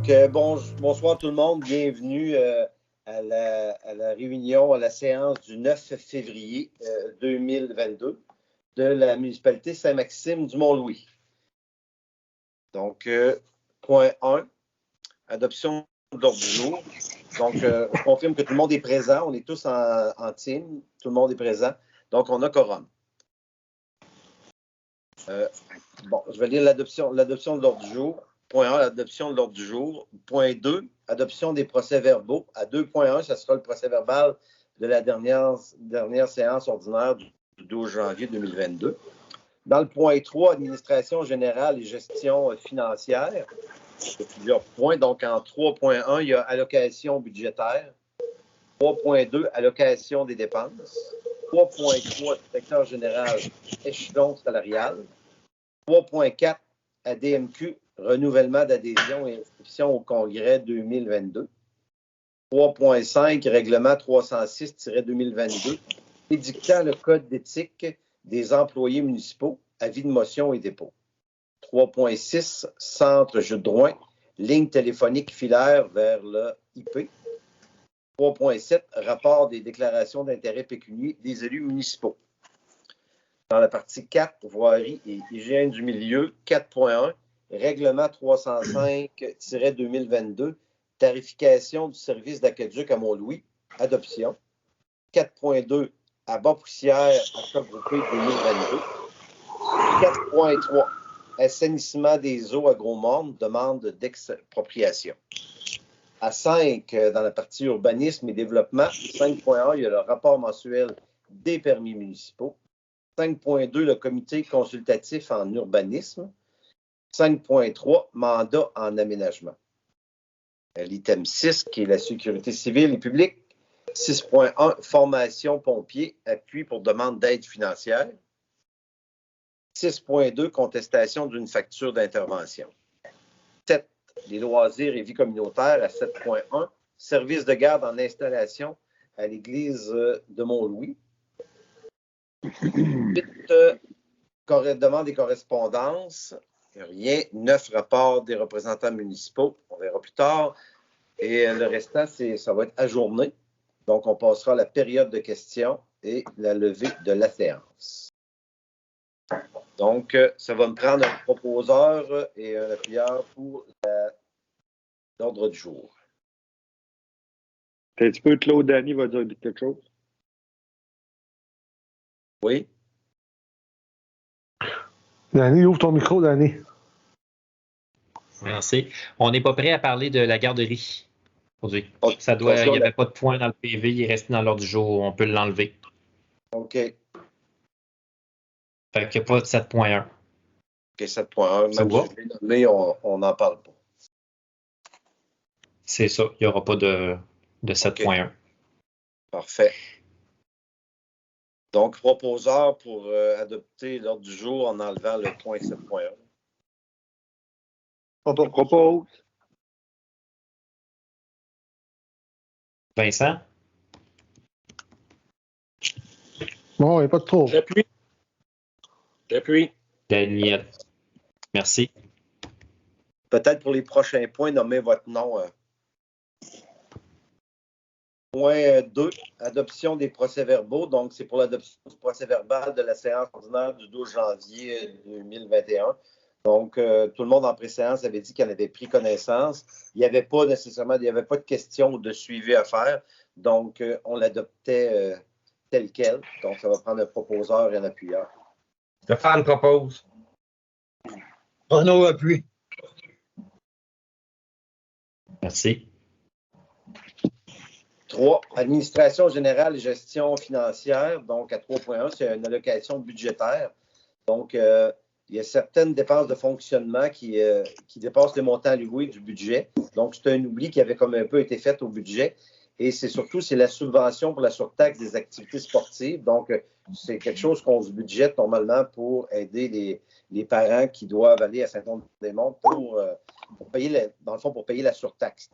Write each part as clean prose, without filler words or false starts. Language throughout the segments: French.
Donc, bonsoir tout le monde. Bienvenue à la réunion, à la séance du 9 février 2022 de la municipalité Saint-Maxime du Mont-Louis. Donc, point 1, adoption de l'ordre du jour. Donc, je confirme que tout le monde est présent. On est tous en team. Tout le monde est présent. Donc, on a quorum. Je vais lire l'adoption de l'ordre du jour. Point 1, adoption de l'ordre du jour. Point 2, adoption des procès-verbaux. À 2.1, ça sera le procès-verbal de la dernière séance ordinaire du 12 janvier 2022. Dans le point 3, administration générale et gestion financière, il y a plusieurs points. Donc, en 3.1, il y a allocation budgétaire. 3.2, allocation des dépenses. 3.3, secteur général, échelon salarial. 3.4, ADMQ, renouvellement d'adhésion et inscription au congrès 2022. 3.5, règlement 306-2022, édictant le code d'éthique des employés municipaux, avis de motion et dépôt. 3.6, centre Judrouin, ligne téléphonique filaire vers le IP. 3.7, rapport des déclarations d'intérêt pécunier des élus municipaux. Dans la partie 4, voirie et hygiène du milieu, 4.1, règlement 305-2022, tarification du service d'aqueduc à Mont-Louis, adoption. 4.2, à Bas-Poussière, achat groupé 2022. 4.3, assainissement des eaux à Gros-Morne, demande d'expropriation. À 5, dans la partie urbanisme et développement, 5.1, il y a le rapport mensuel des permis municipaux. 5.2, le comité consultatif en urbanisme. 5.3, mandat en aménagement. L'item 6, qui est la sécurité civile et publique. 6.1, formation pompier, appui pour demande d'aide financière. 6.2, contestation d'une facture d'intervention. 7, les loisirs et vie communautaire à 7.1, service de garde en installation à l'église de Mont-Louis. 8, demande des correspondances. Rien. 9 rapports des représentants municipaux. On verra plus tard. Et le restant, ça va être ajourné. Donc, on passera à la période de questions et la levée de la séance. Donc, ça va me prendre un proposeur et un appuyeur pour l'ordre du jour. Un petit peu, Claude Dany va dire quelque chose. Oui. Dany, ouvre ton micro, Dany. Merci. On n'est pas prêt à parler de la garderie aujourd'hui. Okay. Il n'y avait pas de point dans le PV, il est resté dans l'ordre du jour, on peut l'enlever. OK. Fait qu'il n'y a pas de 7.1. OK, 7.1. Même si je l'ai nommé, on n'en parle pas. C'est ça, il n'y aura pas de 7.1. Okay. Parfait. Donc, proposeur pour adopter l'ordre du jour en enlevant le point 7.1. Propose. Vincent? Bon, il n'y a pas de trop. J'appuie. Daniel. Merci. Peut-être pour les prochains points, nommez votre nom. Point 2, adoption des procès-verbaux. Donc, c'est pour l'adoption du procès-verbal de la séance ordinaire du 12 janvier 2021. Donc, tout le monde en préséance avait dit qu'il en avait pris connaissance. Il n'y avait pas de questions ou de suivi à faire. Donc, on l'adoptait tel quel. Donc, ça va prendre un proposeur et un appuyeur. Stéphane propose. Renaud appuie. Merci. 3, administration générale et gestion financière. Donc, à 3.1, c'est une allocation budgétaire. Donc, il y a certaines dépenses de fonctionnement qui dépassent les montants alloués du budget. Donc, c'est un oubli qui avait comme un peu été fait au budget. Et c'est la subvention pour la surtaxe des activités sportives. Donc, c'est quelque chose qu'on se budgète normalement pour aider les parents qui doivent aller à Saint-Anne-des-Monts pour payer la surtaxe.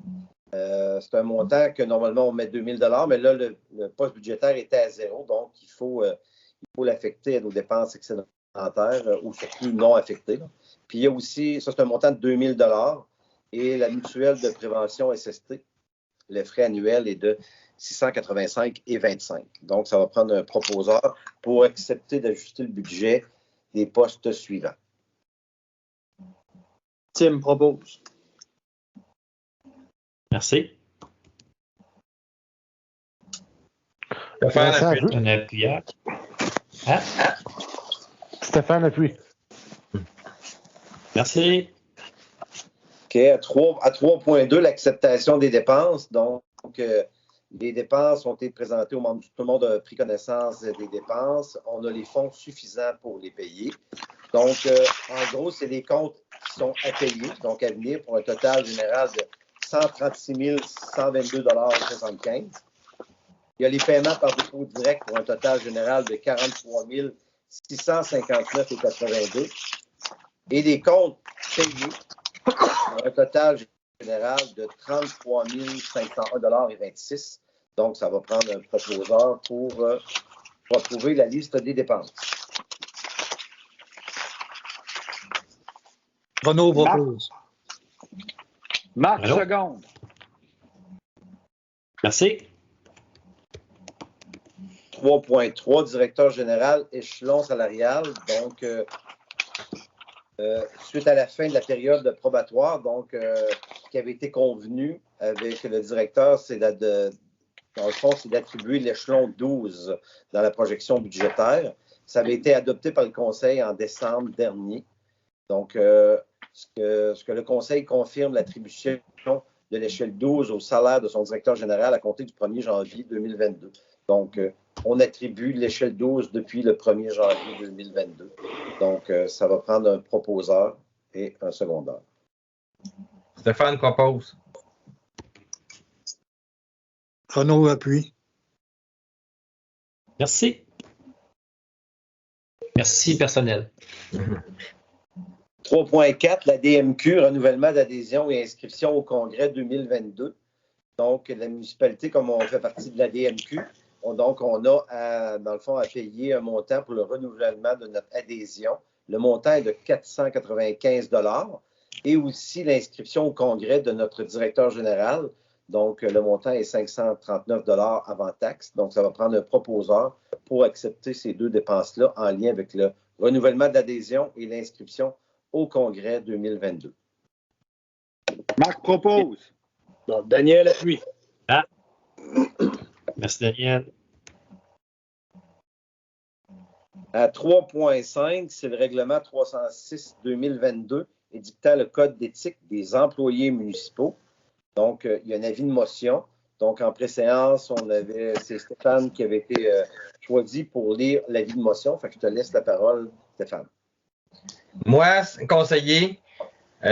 C'est un montant que normalement on met 2 000 $, mais là, le poste budgétaire était à 0, donc il faut l'affecter à nos dépenses excédentaires ou surtout non affectées. Puis il y a aussi, ça c'est un montant de 2 000 $, Et la mutuelle de prévention SST, le frais annuel est de 685,25. Donc, ça va prendre un proposeur pour accepter d'ajuster le budget des postes suivants. Tim propose. Merci. Stéphane appuie. appuie. Un appuyeur. Ah, Stéphane appuie. merci. OK, à 3.2, l'acceptation des dépenses. Donc, les dépenses ont été présentées aux membres. Tout le monde a pris connaissance des dépenses. On a les fonds suffisants pour les payer. Donc, en gros, c'est les comptes qui sont à payer, donc à venir, pour un total général de 136 122,75 $. Il y a les paiements par dépôt direct pour un total général de 43 659,82 $. Et les comptes payés pour un total général de 33 501,26 $. Donc, ça va prendre un proposeur pour approuver la liste des dépenses. Renaud propose. Marc Allô? Seconde. Merci. 3.3, directeur général, échelon salarial. Donc, suite à la fin de la période probatoire, donc, qui avait été convenu avec le directeur, c'est dans le fond, c'est d'attribuer l'échelon 12 dans la projection budgétaire. Ça avait été adopté par le Conseil en décembre dernier. Donc, ce que le Conseil confirme l'attribution de l'échelle 12 au salaire de son directeur général à compter du 1er janvier 2022. Donc, on attribue l'échelle 12 depuis le 1er janvier 2022. Donc, ça va prendre un proposeur et un secondaire. Stéphane propose. Renaud appuie. Merci. Merci, personnel. 3.4, la DMQ, renouvellement d'adhésion et inscription au Congrès 2022. Donc, la municipalité, comme on fait partie de la DMQ, on a, dans le fond, à payer un montant pour le renouvellement de notre adhésion. Le montant est de 495 $ et aussi l'inscription au Congrès de notre directeur général. Donc, le montant est 539 $ avant taxe. Donc, ça va prendre un proposeur pour accepter ces deux dépenses-là en lien avec le renouvellement d'adhésion et l'inscription au Congrès 2022. Marc propose. Bon, Daniel appuie. Merci, Daniel. À 3.5, c'est le règlement 306-2022 édictant le code d'éthique des employés municipaux. Donc, il y a un avis de motion. Donc, en préséance, c'est Stéphane qui avait été choisi pour lire l'avis de motion. Fait que je te laisse la parole, Stéphane. Moi, conseiller,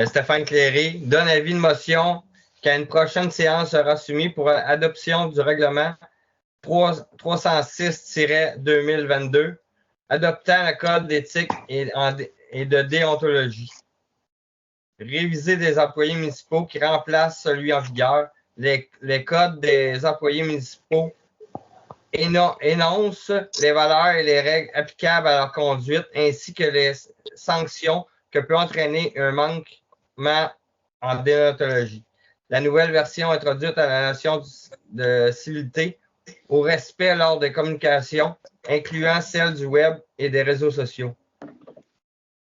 Stéphane Cléré, donne avis de motion qu'à une prochaine séance sera soumise pour adoption du règlement 306-2022, adoptant le code d'éthique et de déontologie. Réviser des employés municipaux qui remplace celui en vigueur. Les codes des employés municipaux énoncent les valeurs et les règles applicables à leur conduite, ainsi que les sanctions que peut entraîner un manquement en déontologie. La nouvelle version introduite à la notion de civilité au respect lors des communications, incluant celle du web et des réseaux sociaux.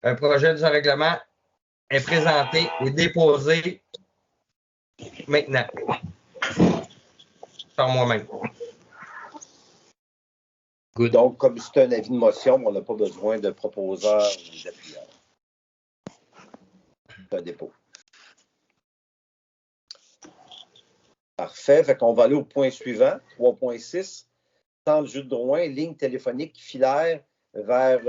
Un projet de règlement est présenté et déposé maintenant par moi-même. Good. Donc, comme c'est un avis de motion, on n'a pas besoin de proposeur ou d'appuyeur. C'est un dépôt. Parfait. Fait qu'on va aller au point suivant, 3.6. Centre Jules Drouin, ligne téléphonique filaire vers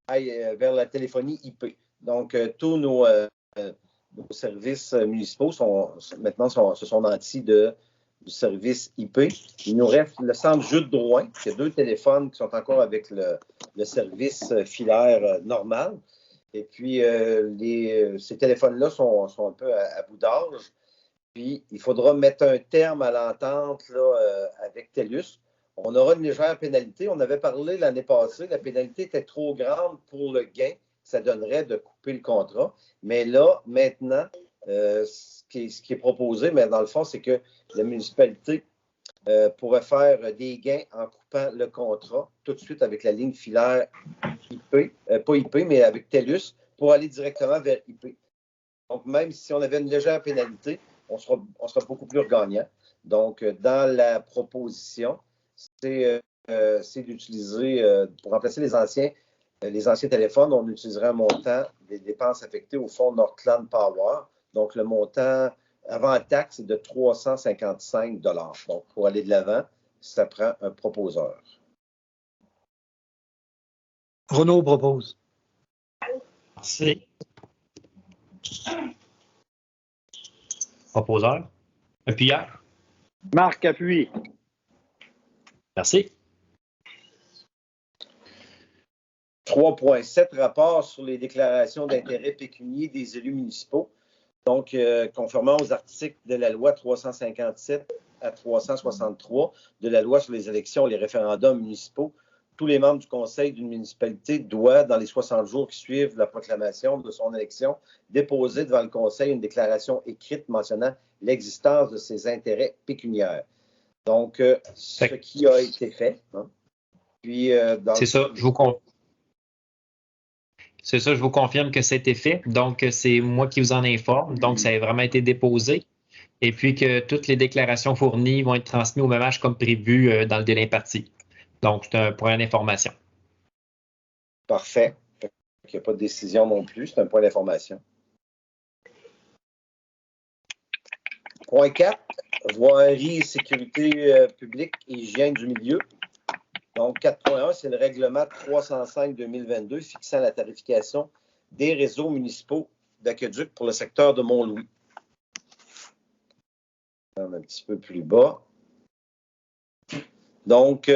la téléphonie IP. Donc, tous nos services municipaux se sont nantis du service IP. Il nous reste le centre Jules Drouin, qui a 2 téléphones qui sont encore avec le service filaire normal. Et puis, ces téléphones-là sont un peu à bout d'âge. Puis, il faudra mettre un terme à l'entente avec TELUS. On aura une légère pénalité. On avait parlé l'année passée, la pénalité était trop grande pour le gain que ça donnerait de couper le contrat. Mais là, maintenant, ce qui est proposé, mais dans le fond, c'est que la municipalité pourrait faire des gains en coupant le contrat tout de suite avec la ligne filaire IP, pas IP, mais avec TELUS, pour aller directement vers IP. Donc, même si on avait une légère pénalité, on sera beaucoup plus gagnant. Donc, dans la proposition, c'est d'utiliser, pour remplacer les anciens téléphones, on utiliserait un montant des dépenses affectées au fonds Northland Power. Donc, le montant avant taxe est de 355 $. Donc, pour aller de l'avant, ça prend un proposeur. Renaud propose. Merci. Proposeur. Appuyeur. Marc appuie. Merci. 3.7, rapport sur les déclarations d'intérêt pécunier des élus municipaux. Donc, conformément aux articles de la loi 357 à 363 de la loi sur les élections et les référendums municipaux, tous les membres du conseil d'une municipalité doivent, dans les 60 jours qui suivent la proclamation de son élection, déposer devant le conseil une déclaration écrite mentionnant l'existence de ses intérêts pécuniaires. Donc, ce qui a été fait. Hein. Puis, c'est ça, je vous confirme. C'est ça, je vous confirme que c'était fait. Donc, c'est moi qui vous en informe. Donc, ça a vraiment été déposé. Et puis que toutes les déclarations fournies vont être transmises au même âge comme prévu dans le délai imparti. Donc, c'est un point d'information. Parfait. Il n'y a pas de décision non plus. C'est un point d'information. Point 4, voirie et sécurité publique et hygiène du milieu. Donc, 4.1, c'est le règlement 305-2022 fixant la tarification des réseaux municipaux d'aqueduc pour le secteur de Mont-Louis. Un petit peu plus bas. Donc,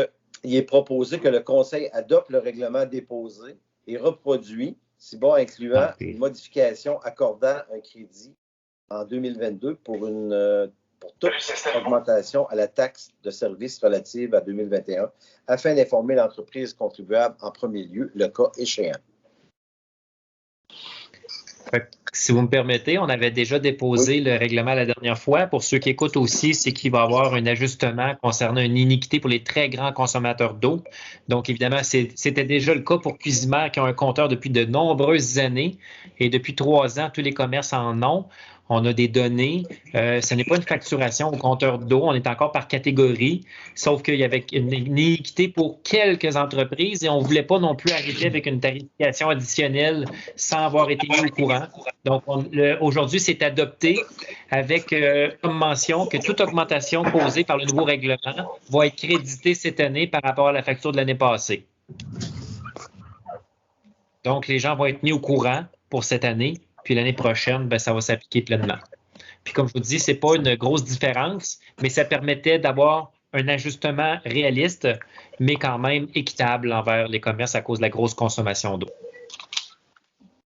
il est proposé que le Conseil adopte le règlement déposé et reproduit, si bon, incluant une modification accordant un crédit en 2022 pour toute augmentation à la taxe de service relative à 2021, afin d'informer l'entreprise contribuable en premier lieu, le cas échéant. Si vous me permettez, on avait déjà déposé le règlement la dernière fois. Pour ceux qui écoutent aussi, c'est qu'il va y avoir un ajustement concernant une iniquité pour les très grands consommateurs d'eau. Donc, évidemment, c'était déjà le cas pour Cuisimère qui ont un compteur depuis de nombreuses années. Et depuis 3 ans, tous les commerces en ont. On a des données. Ce n'est pas une facturation au compteur d'eau. On est encore par catégorie. Sauf qu'il y avait une iniquité pour quelques entreprises et on ne voulait pas non plus arriver avec une tarification additionnelle sans avoir été mis au courant. Donc, aujourd'hui, c'est adopté avec comme mention que toute augmentation causée par le nouveau règlement va être créditée cette année par rapport à la facture de l'année passée. Donc, les gens vont être mis au courant pour cette année. Puis l'année prochaine, ça va s'appliquer pleinement. Puis comme je vous dis, ce n'est pas une grosse différence, mais ça permettait d'avoir un ajustement réaliste, mais quand même équitable envers les commerces à cause de la grosse consommation d'eau.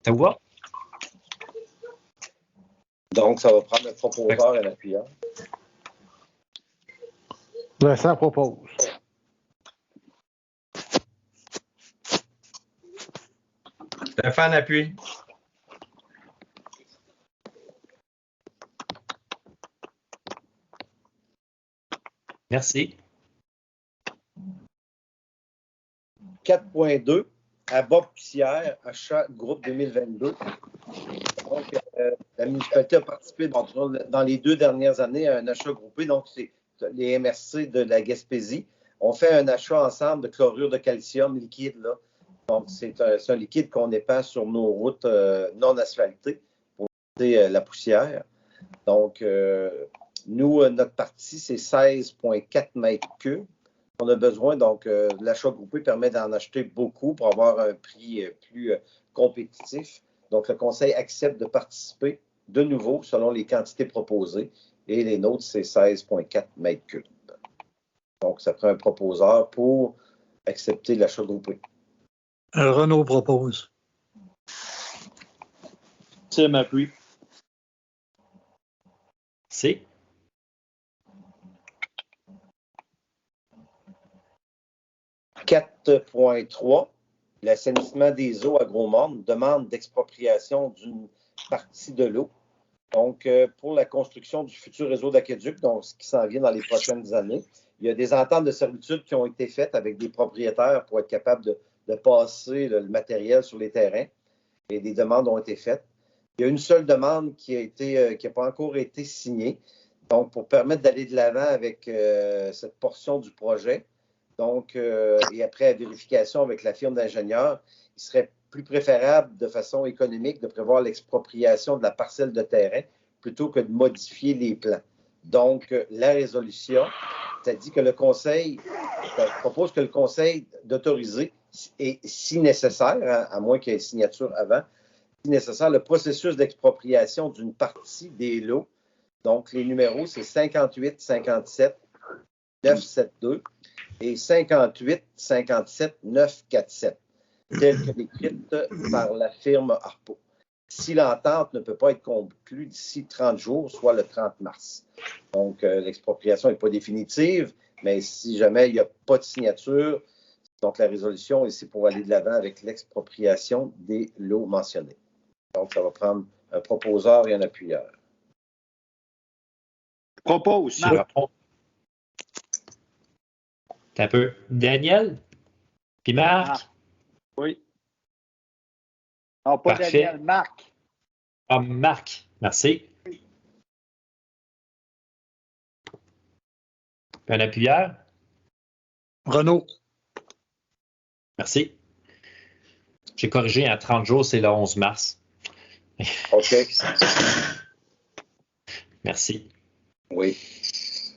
Ça vous va? Donc, ça va prendre le proposeur et l'appuyeur. Vincent propose. Stéphane appuie. Merci. 4.2, à Bob-Pussière, achat groupe 2022. Donc, la municipalité a participé dans les 2 dernières années à un achat groupé. Donc, c'est les MRC de la Gaspésie. On fait un achat ensemble de chlorure de calcium liquide. Là. Donc, c'est un liquide qu'on épand sur nos routes non asphaltées pour éviter la poussière. Donc, nous, notre partie, c'est 16,4 mètres cubes. On a besoin, donc, l'achat groupé permet d'en acheter beaucoup pour avoir un prix plus compétitif. Donc, le conseil accepte de participer de nouveau selon les quantités proposées. Et les nôtres, c'est 16,4 mètres cubes. Donc, ça prend un proposeur pour accepter l'achat groupé. Renaud propose. Tim appuie. C'est 4.3, l'assainissement des eaux à Gros-Morne demande d'expropriation d'une partie de l'eau. Donc, pour la construction du futur réseau d'aqueduc, donc ce qui s'en vient dans les prochaines années, il y a des ententes de servitude qui ont été faites avec des propriétaires pour être capables de passer le matériel sur les terrains et des demandes ont été faites. Il y a une seule demande qui n'a pas encore été signée, donc pour permettre d'aller de l'avant avec cette portion du projet. Donc, et après la vérification avec la firme d'ingénieurs, il serait plus préférable de façon économique de prévoir l'expropriation de la parcelle de terrain plutôt que de modifier les plans. Donc, la résolution, ça dit que le Conseil propose que le Conseil d'autoriser, et si nécessaire, hein, à moins qu'il y ait signature avant, si nécessaire, le processus d'expropriation d'une partie des lots. Donc, les numéros, c'est 58, 57, 972 et 58, 57, 947, telles que décrites par la firme Harpo. Si l'entente ne peut pas être conclue d'ici 30 jours, soit le 30 mars. Donc, l'expropriation n'est pas définitive, mais si jamais il n'y a pas de signature, donc la résolution est ici pour aller de l'avant avec l'expropriation des lots mentionnés. Donc, ça va prendre un proposeur et un appuyeur. Propose. Un peu. Daniel? Puis Marc? Oui. Non, pas Parfait. Daniel, Marc. Ah, Marc. Merci. Un appuyeur? Renaud. Merci. J'ai corrigé à 30 jours, c'est le 11 mars. OK. Merci. Oui.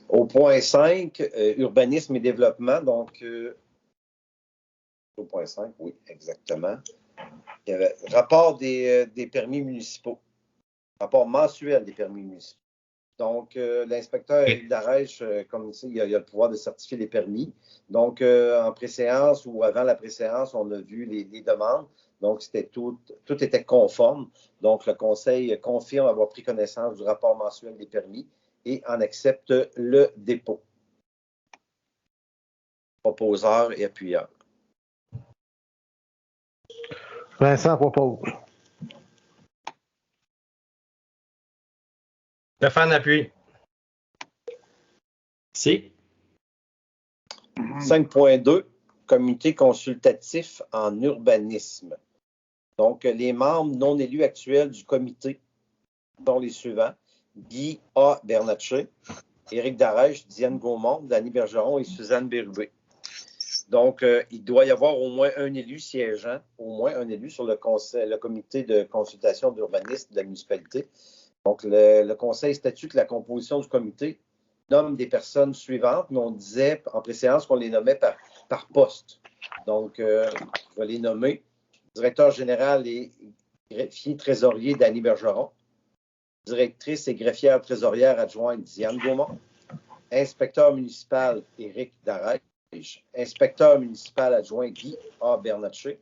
Au point 5, urbanisme et développement. Donc, au point 5, oui, exactement. Il y avait rapport des permis municipaux. Rapport mensuel des permis municipaux. Donc, l'inspecteur Éric Darèche, comme ici, il a le pouvoir de certifier les permis. Donc, en préséance ou avant la préséance, on a vu les demandes. Donc, tout était conforme. Donc, le Conseil confirme avoir pris connaissance du rapport mensuel des permis et en accepte le dépôt. Proposeur et appuyeur. Vincent propose. Stéphane appuie. Merci. 5.2, comité consultatif en urbanisme. Donc, les membres non élus actuels du comité sont les suivants. Guy A. Bernatchez, Éric Darèche, Diane Gaumont, Dany Bergeron et Suzanne Bérubé. Donc, il doit y avoir au moins un élu siégeant, au moins un élu sur le comité de consultation d'urbanisme de la municipalité. Donc, le conseil statute la composition du comité nomme des personnes suivantes, mais on disait en préséance qu'on les nommait par poste. Donc, je vais les nommer. Directeur général et greffier trésorier Dany Bergeron. Directrice et greffière trésorière adjointe Diane Gaumont. Inspecteur municipal Éric Darèche. Inspecteur municipal adjoint Guy A. Bernatchez.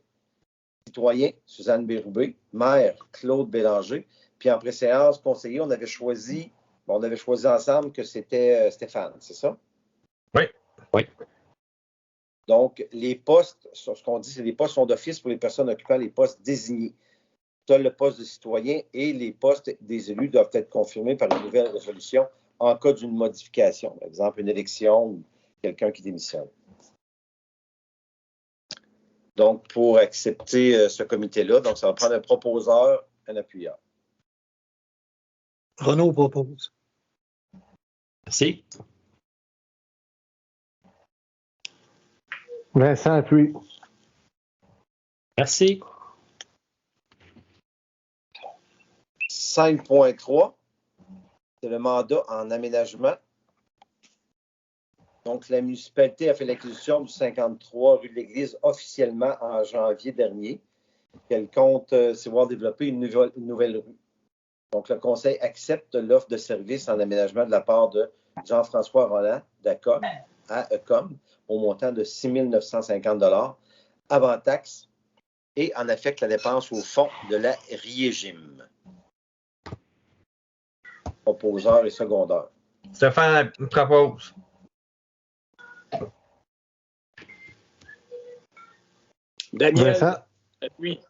Citoyen Suzanne Bérubé. Maire Claude Bélanger. Puis en préséance, conseiller, on avait choisi ensemble que c'était Stéphane, c'est ça? Oui. Oui. Donc, les postes, ce qu'on dit, c'est les postes sont d'office pour les personnes occupant les postes désignés. Seul le poste de citoyen et les postes des élus doivent être confirmés par une nouvelle résolution en cas d'une modification, par exemple une élection ou quelqu'un qui démissionne. Donc, pour accepter ce comité-là, donc ça va prendre un proposeur, un appuyeur. Renaud propose. Merci. Vincent appuie. Merci. 5.3, c'est le mandat en aménagement. Donc, la municipalité a fait l'acquisition du 53 rue de l'Église officiellement en janvier dernier. Elle compte se voir développer une nouvelle rue. Donc, le conseil accepte l'offre de service en aménagement de la part de Jean-François Roland d'ACOM à ECOM au montant de 6 950 $ avant taxe et en affecte la dépense au fonds de la RIEGIM. Proposeur et secondaire. Stéphane propose. Daniel Vincent. appuie.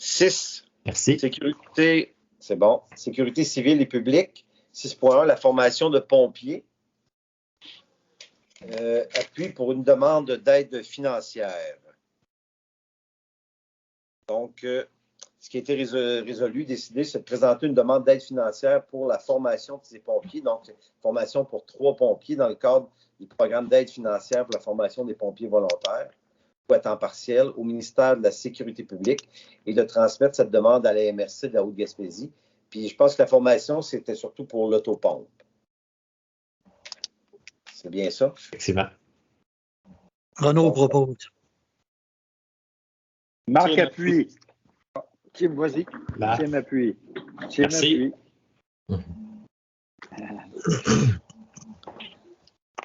6. Merci. Sécurité, c'est bon. Sécurité civile et publique. 6.1, la formation de pompiers. Appui pour une demande d'aide financière. Donc, ce qui a été résolu, décidé, c'est de présenter une demande d'aide financière pour la formation de ces pompiers. Donc, formation pour 3 pompiers dans le cadre du programme d'aide financière pour la formation des pompiers volontaires ou à temps partiel au ministère de la Sécurité publique et de transmettre cette demande à la MRC de la Haute-Gaspésie. Puis, je pense que la formation, c'était surtout pour l'autopompe. C'est bien ça? Effectivement. Renaud propose. Marc appuie. Tim, vas-y. Là. Tim appuie. Tim Merci. appuie.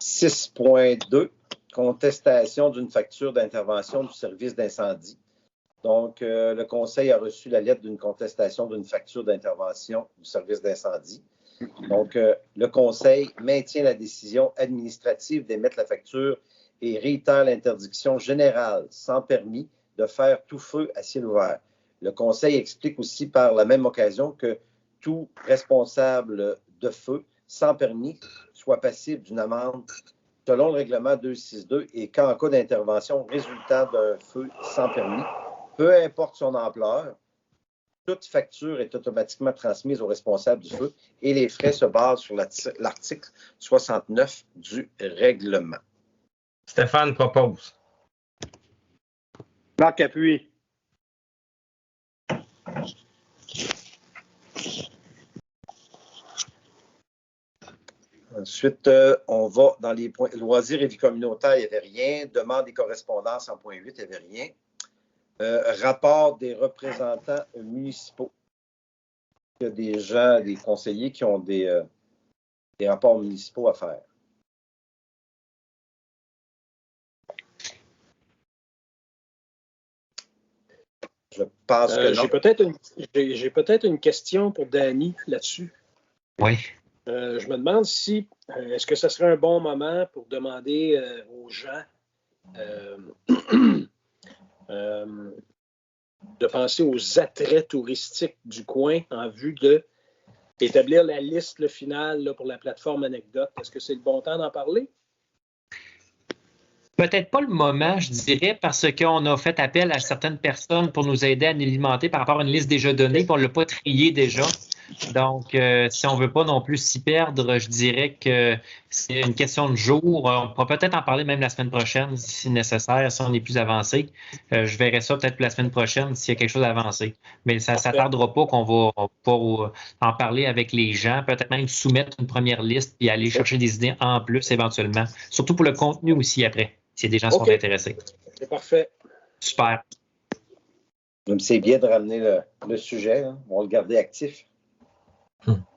6.2, contestation d'une facture d'intervention du service d'incendie. Donc, le Conseil a reçu la lettre d'une contestation d'une facture d'intervention du service d'incendie. Donc, le Conseil maintient la décision administrative d'émettre la facture et réitère l'interdiction générale sans permis de faire tout feu à ciel ouvert. Le Conseil explique aussi par la même occasion que tout responsable de feu sans permis soit passible d'une amende selon le règlement 262 et qu'en cas d'intervention résultant d'un feu sans permis, peu importe son ampleur, toute facture est automatiquement transmise au responsable du feu et les frais se basent sur l'article 69 du règlement. Stéphane propose. Marc appuie. Ensuite, on va dans les points loisirs et vie communautaire, il n'y avait rien. Demande et correspondance en point 8, il n'y avait rien. Rapport des représentants municipaux. Il y a des gens, des conseillers qui ont des rapports municipaux à faire. Je pense que non. J'ai peut-être une question pour Danny là-dessus. Oui. Je me demande si, est-ce que ce serait un bon moment pour demander aux gens de penser aux attraits touristiques du coin en vue d'établir la liste finale là, pour la plateforme Anecdote. Est-ce que c'est le bon temps d'en parler? Peut-être pas le moment, je dirais, parce qu'on a fait appel à certaines personnes pour nous aider à nous alimenter par rapport à une liste déjà donnée, puis on ne l'a pas triée déjà. Donc, si on ne veut pas non plus s'y perdre, je dirais que c'est une question de jour. On pourra peut-être en parler même la semaine prochaine, si nécessaire, si on est plus avancé. Je verrai ça peut-être la semaine prochaine s'il y a quelque chose d'avancé. Mais ça ne s'attardera pas qu'on va pas en parler avec les gens, peut-être même soumettre une première liste puis aller chercher des idées en plus éventuellement. Surtout pour le contenu aussi après, si des gens sont intéressés. C'est parfait. Super. C'est bien de ramener le sujet. Hein. On va le garder actif.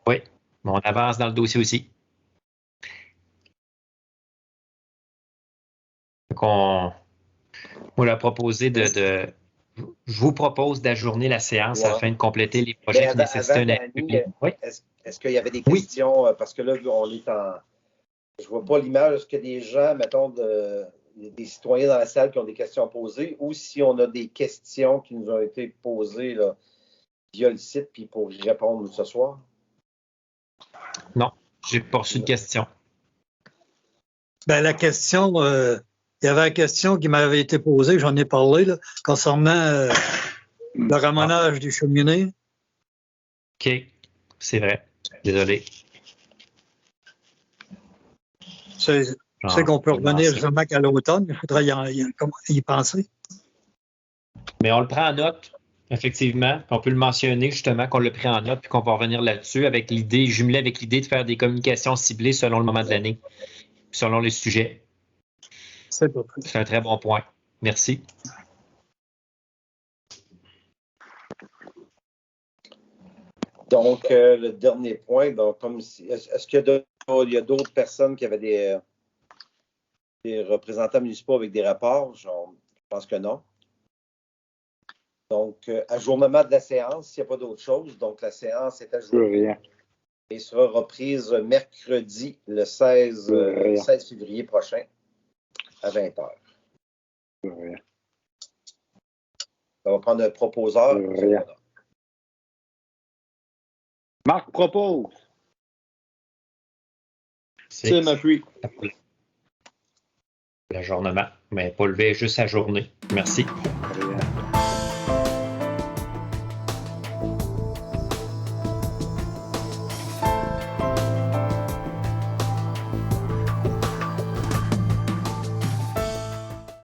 Oui, on avance dans le dossier aussi. On l'a proposé je vous propose d'ajourner la séance afin de compléter les projets qui nécessitent un avis public. Oui. Est-ce qu'il y avait des questions? Parce que là, on est en. Je ne vois pas l'image. Est-ce qu'il y a des gens, mettons, des citoyens dans la salle qui ont des questions à poser ou si on a des questions qui nous ont été posées là, via le site puis pour y répondre ce soir? Non, j'ai pas reçu de question. Ben, la question, il y avait une question qui m'avait été posée, j'en ai parlé, là, concernant le ramonage des cheminées. OK, c'est vrai. Désolé. C'est qu'on peut revenir justement qu'à l'automne, il faudrait y penser. Mais on le prend en note, effectivement. On peut le mentionner justement qu'on l'a pris en note puis qu'on va revenir là-dessus avec l'idée, jumelé avec l'idée de faire des communications ciblées selon le moment de l'année, selon les sujets. C'est un très bon point. Merci. Donc, le dernier point, donc, est-ce qu'il y a d'autres personnes qui avaient des représentants municipaux avec des rapports? Je pense que non. Donc, ajournement de la séance, s'il n'y a pas d'autre chose. Donc, la séance est ajournée et sera reprise mercredi, le 16 février prochain, à 20h. Ça va prendre un proposeur. Rien. Marc propose. Tim appuie. L'ajournement, mais pas lever juste sa journée. Merci. Rien.